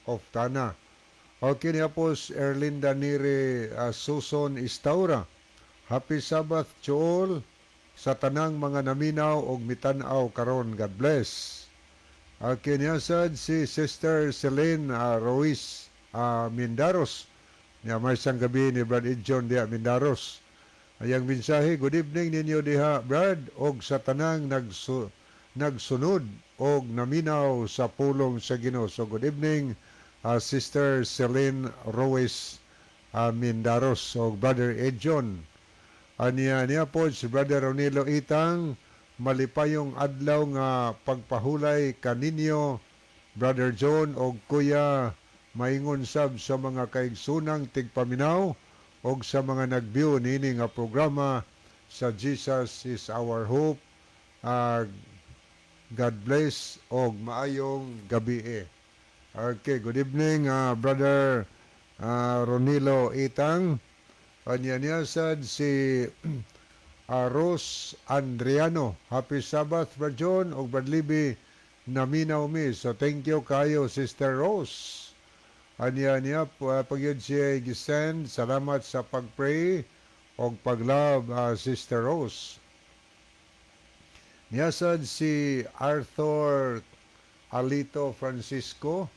Oftana. Okay, niya po Erlinda Nire Suson Istaura. Happy Sabbath to all sa tanang mga naminaw og mitanaw karon. God bless. Okay, niya sad si Sister Celine Ruiz Mindaros. Niya may isang gabi ni Brad John diha Mindaros. Ayang mensahe, good evening ninyo diha Brad og sa tanang nagsunod og naminaw sa pulong sa Ginoo. So good evening Sister Celine Ruiz Mindaros og Brother Edjon. Niya po si Brother Ronilo Itang, malipayong adlaw nga pagpahulay kaninyo Brother John og Kuya maingon sab sa mga kaigsunang tigpaminaw og sa mga nagview nini nga programa sa Jesus is Our Hope. God bless og maayong gabi. Okay, good evening Brother Ronilo Itang. Niya sad si Rose Andriano. Happy Sabbath, Brad John og Brad Libby, naminaw mi. So thank you kayo Sister Rose. Niya pagyud siya gisend. Salamat sa pagpray og paglove Sister Rose. Niya sad si Arthur Alito Francisco.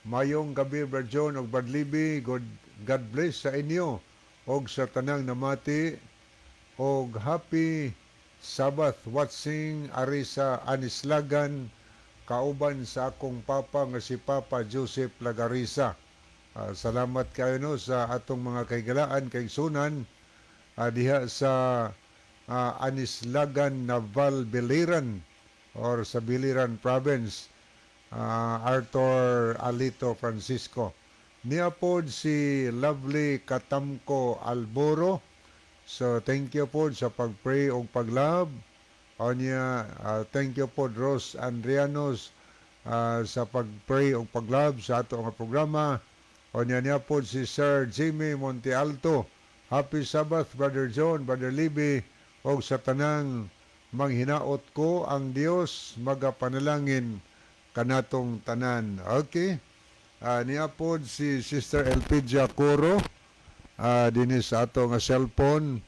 Mayong gabi Brad John og Brad Libby. God bless sa inyo og sa tanang namati og happy Sabbath watching Arisa Anislagan kauban sa akong papa nga si Papa Joseph Lagarisa. Salamat kayo no sa atong mga kahigalaan kay sunan diha sa Anislagan, Naval, Biliran or sa Biliran Province, Arthur Alito Francisco. Niya pod si Lovely Katamko Alboro. So thank you po sa pagpray o paglab. O niya, thank you po Rose Andrianos sa pagpray o paglab sa ato nga programa. O niya po si Sir Jimmy Montealto. Happy Sabbath, Brother John, Brother Libby, o sa tanang manghinaot ko ang Dios magapanalangin kanatong tanan. Okay. Niya po si Sister Elpidia Coro, dinis sa ato nga cellphone.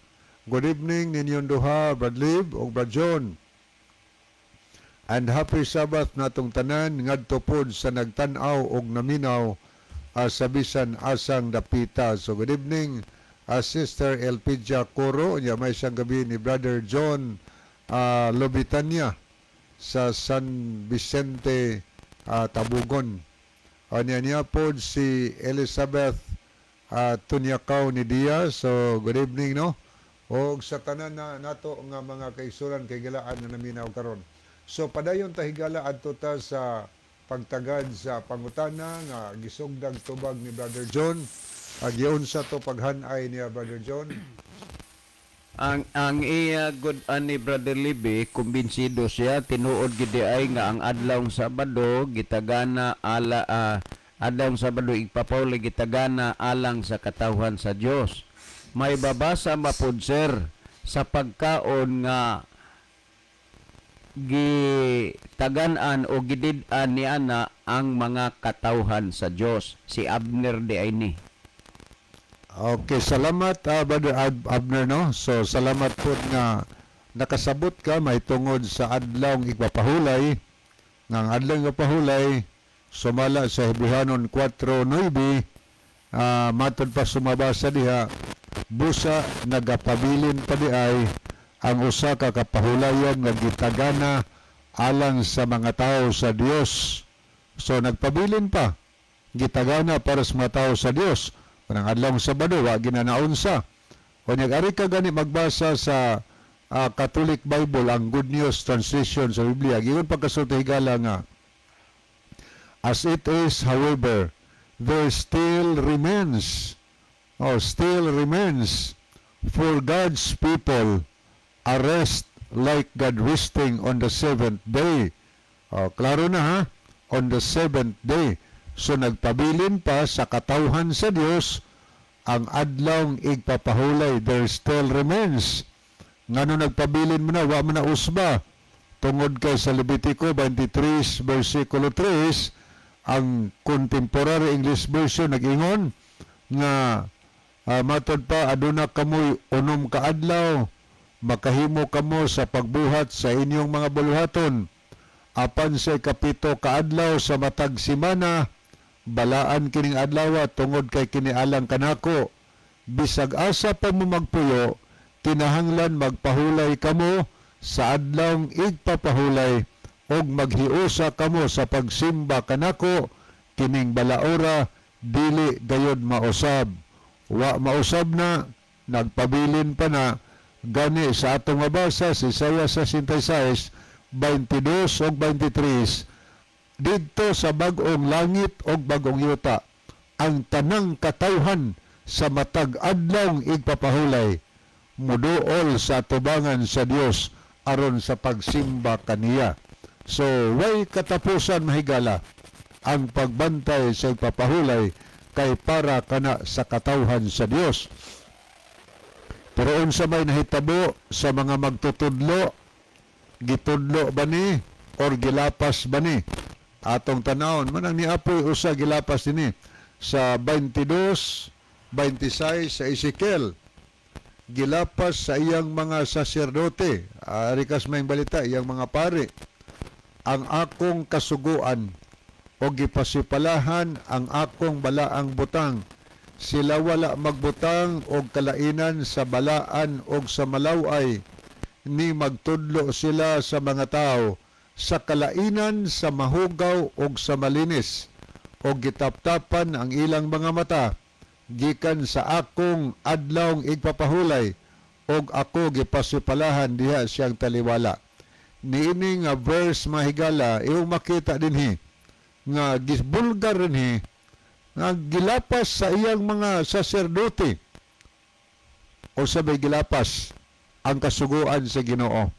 Good evening ninyong duha, Brad Lib o Brad John. And happy Sabbath natong tanan ngadto pod sa nagtan-aw og naminaw sa bisan asang dapita. So good evening, Sister Elpidia Coro. Niya may isang gabi ni Brother John Lobitania sa San Vicente, Tabugon. Niya po si Elizabeth Tunyakaw ni Dia. So good evening no. O sa tanan na nato nga mga kaisuran kay gilaan na naminaw karon. So padayon ta higala adto ta sa pagtagad sa pangutana nga gisugdag tubag ni Brother John. Giunsa to paghanay niya Brother John? Ang iya good ani Brother Libby, kumbinsido siya tinuod gid ay nga ang adlawng Sabado gitagana adlawng Sabado igpapauli gitagana alang sa katawhan sa Dios. May babasa mapud sir sa pagkaon nga gitagan-an o gidid-an ni ana ang mga katawhan sa Dios. Si Abner di ay ni. Okay, salamat Brother Abner no. So salamat po nga nakasabot ka may tungod sa adlawng igpapahulay. Nga ang adlawng igpapahulay sumala sa Hebrehanon 4:9 matod pa sumabasa diha busa nagapabilin pa di ay ang usa ka kapahulayan nga gitagana alang sa mga tao sa Dios. So nagpabilin pa gitagana para sa mga tao sa Dios. Kanang adlawng Sabado wa ginanaunsa. O nag-ari ka gani magbasa sa Catholic Bible ang Good News Translation sa Biblia. Giyon pagkasulti higala nga as it is however there still remains for God's people a rest like God resting on the seventh day. Klaro na ha, on the seventh day. So nagpabilin pa sa katawhan sa Dios ang adlawng igpapahulay. There still remains. Ngano nagpabilin mo na, wa mo na usba. Tungod kay sa Levitico 23 versikulo 3, ang contemporary English version nag-ingon nga matod pa aduna kamoy unom ka adlaw makahimo kamo sa pagbuhat sa inyong mga buluhaton apan sa kapito ka adlaw sa matag simana balaan kining adlaw tungod kay kini alang kanako bisag asa pa mo magpuyo kinahanglan magpahulay kamo sa adlawng igpapahulay og maghiusa kamo sa pagsimba kanako kining balaora dili gayod mausab. Wa mausab na, nagpabilin pa na, gani sa atong mabasa si Isaias 66, 22 o 23, dito sa bagong langit o bagong yuta, ang tanang katawhan sa matag adlawng igpapahulay, muduol sa tubangan sa Dios aron sa pagsimba kaniya. So, way katapusan mahigala ang pagbantay sa igpapahulay kay para kana sa katawhan sa Dios. Pero unsa may nahitabo sa mga magtutudlo, gitudlo ba ni or gilapas ba ni? Atong tanawon man ang niapoy usa gilapas dinhi sa 22, 26 sa Ezekiel. Gilapas sa iyang mga saserdote, arikas may balita iyang mga pari. Ang akong kasuguan o gipasipalahan ang akong balaang butang. Sila wala magbutang o kalainan sa balaan o sa malaway, ni magtudlo sila sa mga tao, sa kalainan sa mahugaw o sa malinis. o gitaptapan ang ilang mga mata gikan sa akong adlawng igpapahulay og ako gipasupalahan diha siyang taliwala. Niini nga verse mahigala iyong makita dinhi nga gisbulgar dinhi nga gilapas sa iyang mga saserdote o sabay gilapas ang kasuguan sa Ginoo.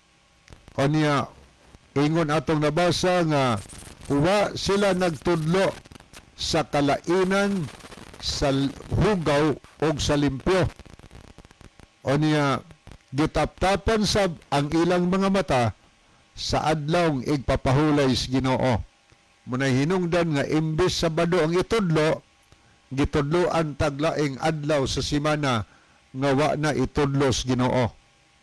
O niya ingon atong nabasa nga wa sila nagtudlo sa kalainan, sa hugaw o sa limpyo. O niya gitaptapan sab ang ilang mga mata sa adlawng igpapahulay sa Ginoo. Munay hinungdan nga imbis sa bado ang itudlo, gitudloan taglaing adlaw sa semana nga wa na itudlo sa Ginoo.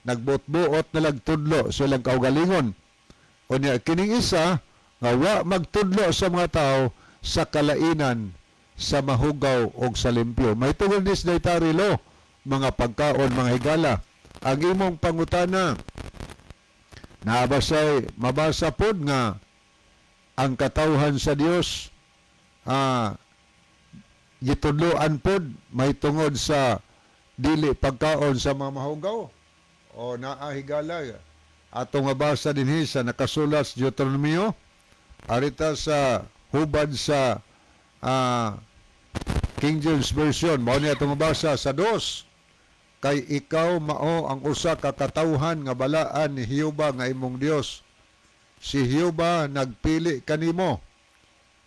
Nagbuot-buot na lagtudlo sa ilang kaugalingon. O niya kining isa nga wa magtudlo sa mga tao sa kalainan, sa mahugaw o sa limpyo. May tungod ni dietary law, mga pagkaon, mga higala. Ang imong pangutana, mabasa pod nga ang katawhan sa Dios gitudloan pod may tungod sa dili pagkaon sa mga mahugaw o naa higala. Atong mabasa dinhi sa nakasulat sa Deuteronomio arita sa hubad sa King James Version. Mao ni atong mabasa sa 2. Kay ikaw mao ang usa ka katawhan nga balaan ni Jehova nga imong Dios. Si Jehova nagpili kanimo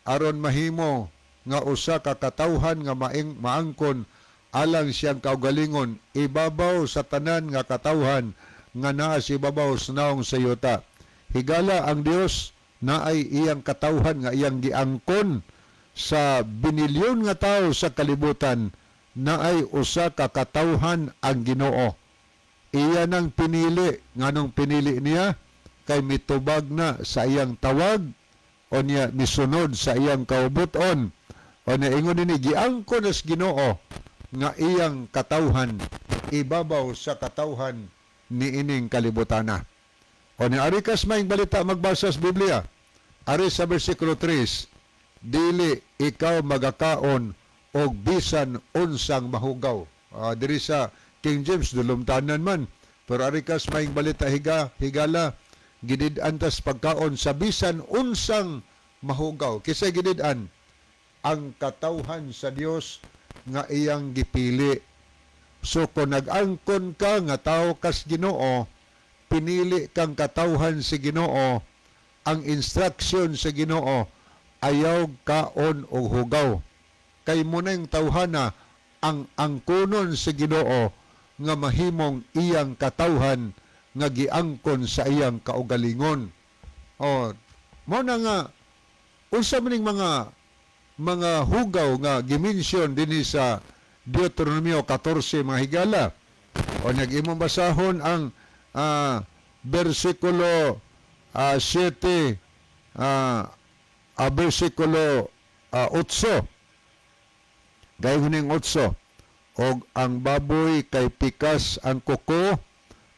aron mahimo nga usa ka katawhan nga maangkon alang siyang kaugalingon ibabaw sa tanan nga katawhan nga naa sa ibabaw sa naong sa yuta. Higala ang Dios naay iyang katawhan nga iyang giangkon sa binilyon nga tawo sa kalibutan, naay usa ka katawhan ang Ginoo. Iya nang pinili, nganong pinili niya kay mitubag na sa iyang tawag o niya misunod sa iyang kaubuton. O niya ingon ni giangkon as Ginoo nga iyang katawhan ibabaw sa katawhan ni ining kalibutana. O niya ari kas maing balita magbasa sa Biblia. Ari sa versikulo 3, dili ikaw magakaon og bisan unsang mahugaw. Diri sa King James dulumtanan man, pero ari kas maing balita higala gidid-antas pagkaon sa bisan unsang mahugaw. Kisay gidid-an ang katawhan sa Dios nga iyang gipili. So kung nag-angkon ka nga tawo kas Ginoo, pinili kang katawhan sa Ginoo, ang instruction sa Ginoo ayaw kaon o hugaw. Kay mo na yung tawhana ang angkonon sa Ginoo nga mahimong iyang katawhan nga giangkon sa iyang kaugalingon. O, mo na nga unsa maning mga hugaw nga gimension dinhi sa Deuteronomio 14 mga higala. O nag-imong basahon ang versikulo 7 versikulo 8. Gayon ning 8. Og ang baboy kay pikas ang kuko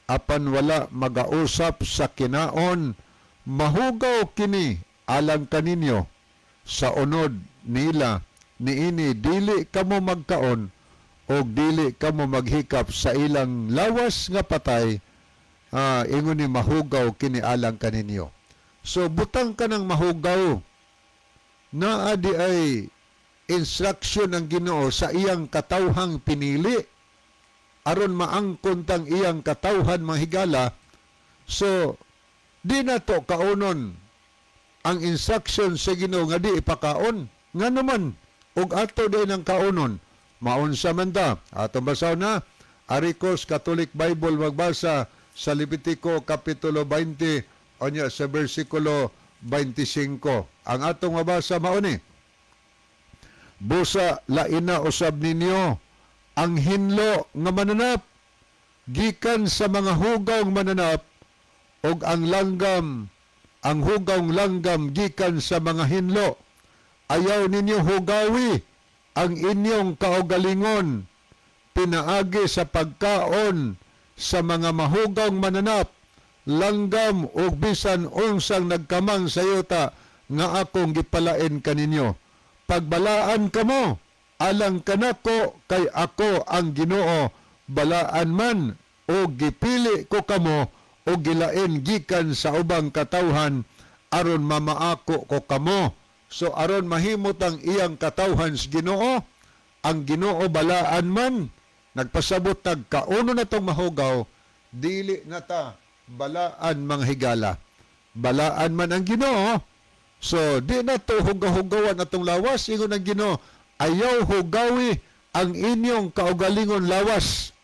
apan wala magausap sa kinaon, mahugaw kini alang kaninyo sa unod nila niini dili kamo magkaon og dili kamo maghikap sa ilang lawas nga patay, ingon ni mahugaw kini alang kaninyo. So butang ka ng mahugaw, naa di ay instruction ng Ginoo sa iyang katawhang pinili aron maangkon tang iyang katawhan mahigala. So di na to kaunon ang instruction sa Ginoo nga di ipakaon. Nga naman og ato din ang kaunon maunsa man ta. Atong basaw na Aricos Catholic Bible magbasa sa Levitico kapitulo 20 onya sa versikulo 25. Ang atong mabasa mao ni: busa laina usab ninyo ang hinlo nga mananap gikan sa mga hugaw mananap og ang langgam, ang hugawng langgam gikan sa mga hinlo. Ayaw ninyo hugawi ang inyong kaugalingon pinaagi sa pagkaon sa mga mahugawng mananap, langgam ug bisan unsang nagkamang sayota nga akong gipalain kaninyo. pagbalaan kamo, alang kanako kay ako ang Ginoo, balaan man o gipili ko kamo o gilain gikan sa ubang katawhan aron mamaako ko kamo. So aron mahimot ang iyang katawhan sa Ginoo, ang Ginoo balaan man, nagpasabot tag kauno na tong mahugaw, dili na ta balaan mga higala. Balaan man ang Ginoo. So di na to hugaw-hugawan atong lawas, ingon ang Ginoo, ayaw hugawi ang inyong kaugalingon lawas,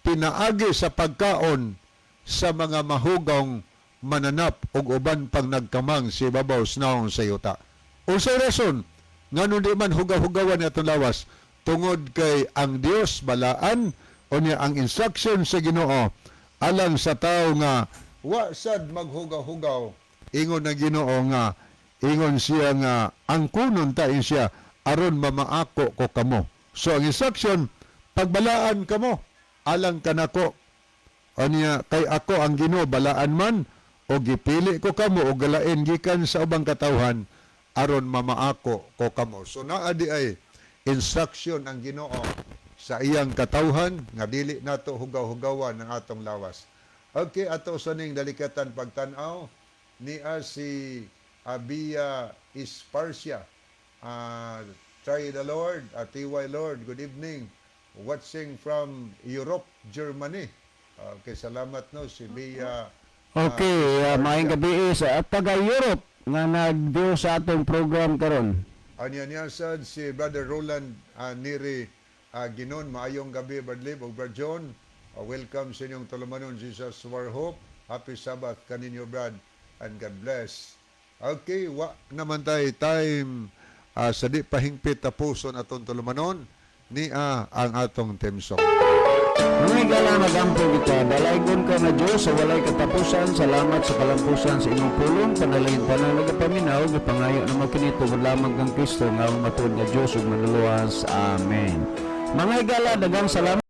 pinaagi sa pagkaon sa mga mahugong mananap ug uban pang nagkamang si babaw snaong sa yuta. Unsay rason ngano di man hugaw-hugawan atong lawas? Tungod kay ang Dios balaan o niya ang instruction sa Ginoo alang sa tao nga wa sad maghugaw-hugaw, ingon ang Ginoo nga ingon siya nga ang kunon tain siya aron mamaako ko kamo. So ang instruction, pagbalaan kamo alang kanako o niya kay ako ang Ginoo balaan man o gipili ko kamo o galain gikan sa ubang katawhan aron mamaako ko kamo. So naa di ay instruction ang Ginoo sa iyang katawhan nga dili nato hugaw-hugawan ng atong lawas. Okay, ato sa ning dalikatan pagtan-aw niya si Abia Isparsia. Try the Lord, TY Lord, good evening. Watching from Europe, Germany. Okay, salamat no si Bia. Okay, maayong gabi sa taga-Europe nga nag-view sa atong program karon. Anya niya sad si Brother Roland Neri Ginon. Maayong gabi, Brad Lib o Brad John. Welcome sa inyong tulumanon, Jesus for Hope. Happy Sabbath kaninyo, Brad, and God bless. Okay, wa naman tayo time sa di pahingpit tapuson atong tulumanon ni ang atong theme song. Mga higala nagampo kita, dalaygon ka na Diyos sa walay katapusan, salamat sa kalampusan sa inyong pulong, panalayin tanan nagapaminaw, gipangayo na makinito, lamang kang Kristo, nga matod na Diyos ug manuluwas. Amen. Mga higala, dagang salamat.